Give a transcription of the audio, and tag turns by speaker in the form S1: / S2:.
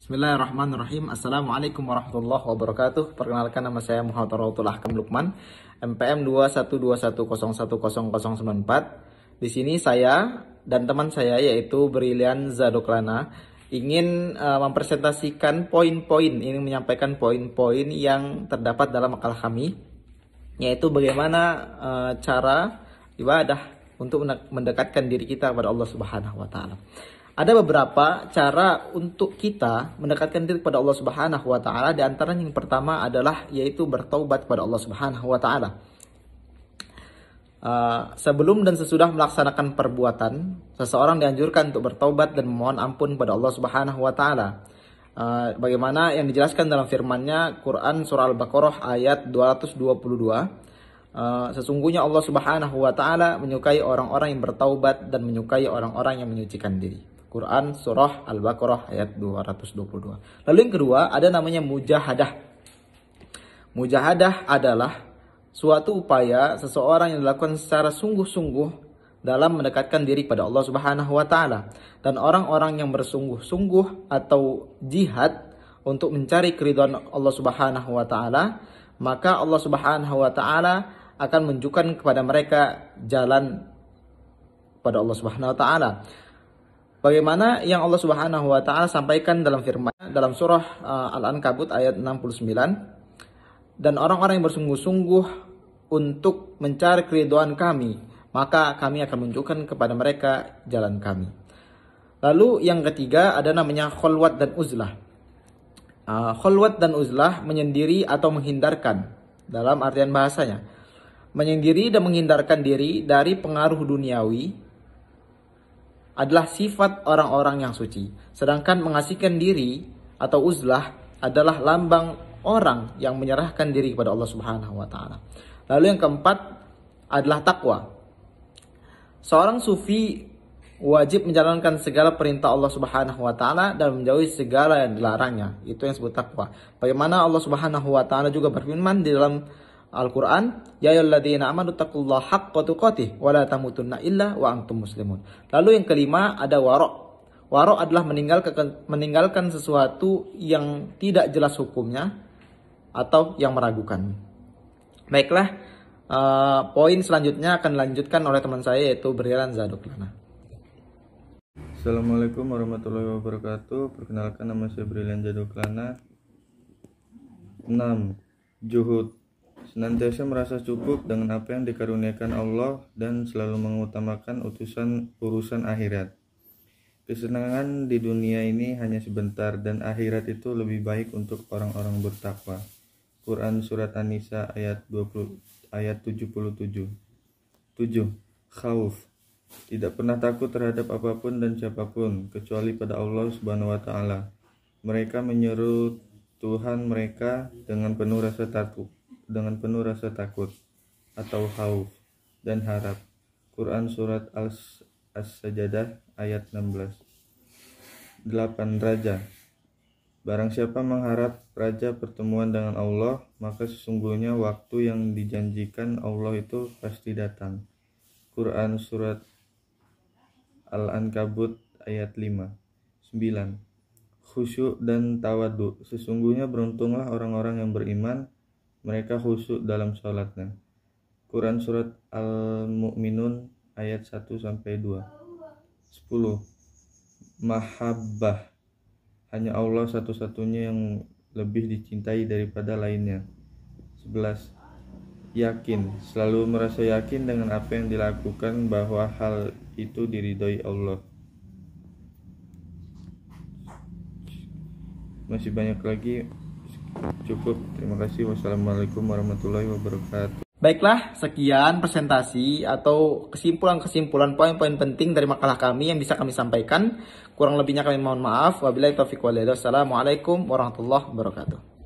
S1: Bismillahirrahmanirrahim. Assalamualaikum warahmatullahi wabarakatuh. Perkenalkan, nama saya Muhammad Rawatul Ahkam Lukman, MPM 2121000094. Di sini saya dan teman saya yaitu Brilian Zadoklana ingin mempresentasikan poin-poin, ingin menyampaikan poin-poin yang terdapat dalam makalah kami, yaitu bagaimana cara ibadah untuk mendekatkan diri kita kepada Allah Subhanahu wa taala. Ada beberapa cara untuk kita mendekatkan diri kepada Allah Subhanahu wa taala. Di antaranya yang pertama adalah yaitu bertaubat kepada Allah Subhanahu wa taala. Sebelum dan sesudah melaksanakan perbuatan, seseorang dianjurkan untuk bertaubat dan memohon ampun kepada Allah Subhanahu wa taala. Bagaimana yang dijelaskan dalam firman-Nya Quran surah Al-Baqarah ayat 222. Sesungguhnya Allah Subhanahu wa taala menyukai orang-orang yang bertaubat dan menyukai orang-orang yang menyucikan diri. Quran surah Al-Baqarah ayat 222. Lalu yang kedua ada namanya mujahadah. Mujahadah adalah suatu upaya seseorang yang dilakukan secara sungguh-sungguh dalam mendekatkan diri pada Allah Subhanahu wa taala. Dan orang-orang yang bersungguh-sungguh atau jihad untuk mencari keridhaan Allah Subhanahu wa taala, maka Allah Subhanahu wa taala akan menunjukkan kepada mereka jalan pada Allah Subhanahu wa taala. Bagaimana yang Allah Subhanahu wa taala sampaikan dalam firman dalam surah Al-Ankabut ayat 69, dan orang-orang yang bersungguh-sungguh untuk mencari keridhaan kami, maka kami akan menunjukkan kepada mereka jalan kami. Lalu yang ketiga ada namanya khulwat dan uzlah. Khulwat dan uzlah menyendiri atau menghindarkan dalam artian bahasanya. Menyendiri dan menghindarkan diri dari pengaruh duniawi adalah sifat orang-orang yang suci. Sedangkan mengasihkan diri atau uzlah adalah lambang orang yang menyerahkan diri kepada Allah Subhanahu wa taala. Lalu yang keempat adalah takwa. Seorang sufi wajib menjalankan segala perintah Allah Subhanahu wa taala dan menjauhi segala yang dilarangnya. Itu yang disebut takwa. Bagaimana Allah Subhanahu wa taala juga berfirman di dalam Al-Quran, ya ayyuhalladzina amanu taqullaha haqqa tuqatih wa la tamutunna illa wa antum muslimun. Lalu yang kelima ada wara'. Wara' adalah meninggalkan sesuatu yang tidak jelas hukumnya atau yang meragukan. Baiklah, poin selanjutnya akan dilanjutkan oleh teman saya yaitu Brilian Zadoklana.
S2: Assalamualaikum warahmatullahi wabarakatuh. Perkenalkan, nama saya Brilian Zadoklana. 6. Juhud. Senantiasa merasa cukup dengan apa yang dikaruniakan Allah dan selalu mengutamakan urusan akhirat. Kesenangan di dunia ini hanya sebentar dan akhirat itu lebih baik untuk orang-orang bertakwa. Quran surat An-Nisa ayat 77. 7. Khauf. Tidak pernah takut terhadap apapun dan siapapun kecuali pada Allah Subhanahu wa taala. Mereka menyeru Tuhan mereka dengan penuh rasa takut atau khauf dan harap. Quran surat As-Sajdah ayat 16. 8. Raja. Barang siapa mengharap raja pertemuan dengan Allah, maka sesungguhnya waktu yang dijanjikan Allah itu pasti datang. Quran surat Al-Ankabut ayat 5. 9. Khusyuk dan tawadu. Sesungguhnya beruntunglah orang-orang yang beriman, mereka khusyuk dalam salatnya. Quran surat Al-Mu'minun ayat 1-2. 10. Mahabbah. Hanya Allah satu-satunya yang lebih dicintai daripada lainnya. 11. Yakin. Selalu merasa yakin dengan apa yang dilakukan bahwa hal itu diridhoi Allah. Masih banyak lagi. Cukup, terima kasih. Wassalamualaikum warahmatullahi wabarakatuh.
S1: Baiklah, sekian presentasi atau kesimpulan-kesimpulan poin-poin penting dari makalah kami yang bisa kami sampaikan. Kurang lebihnya kami mohon maaf. Wabillahi taufiq wal hidayah. Wassalamualaikum warahmatullahi wabarakatuh.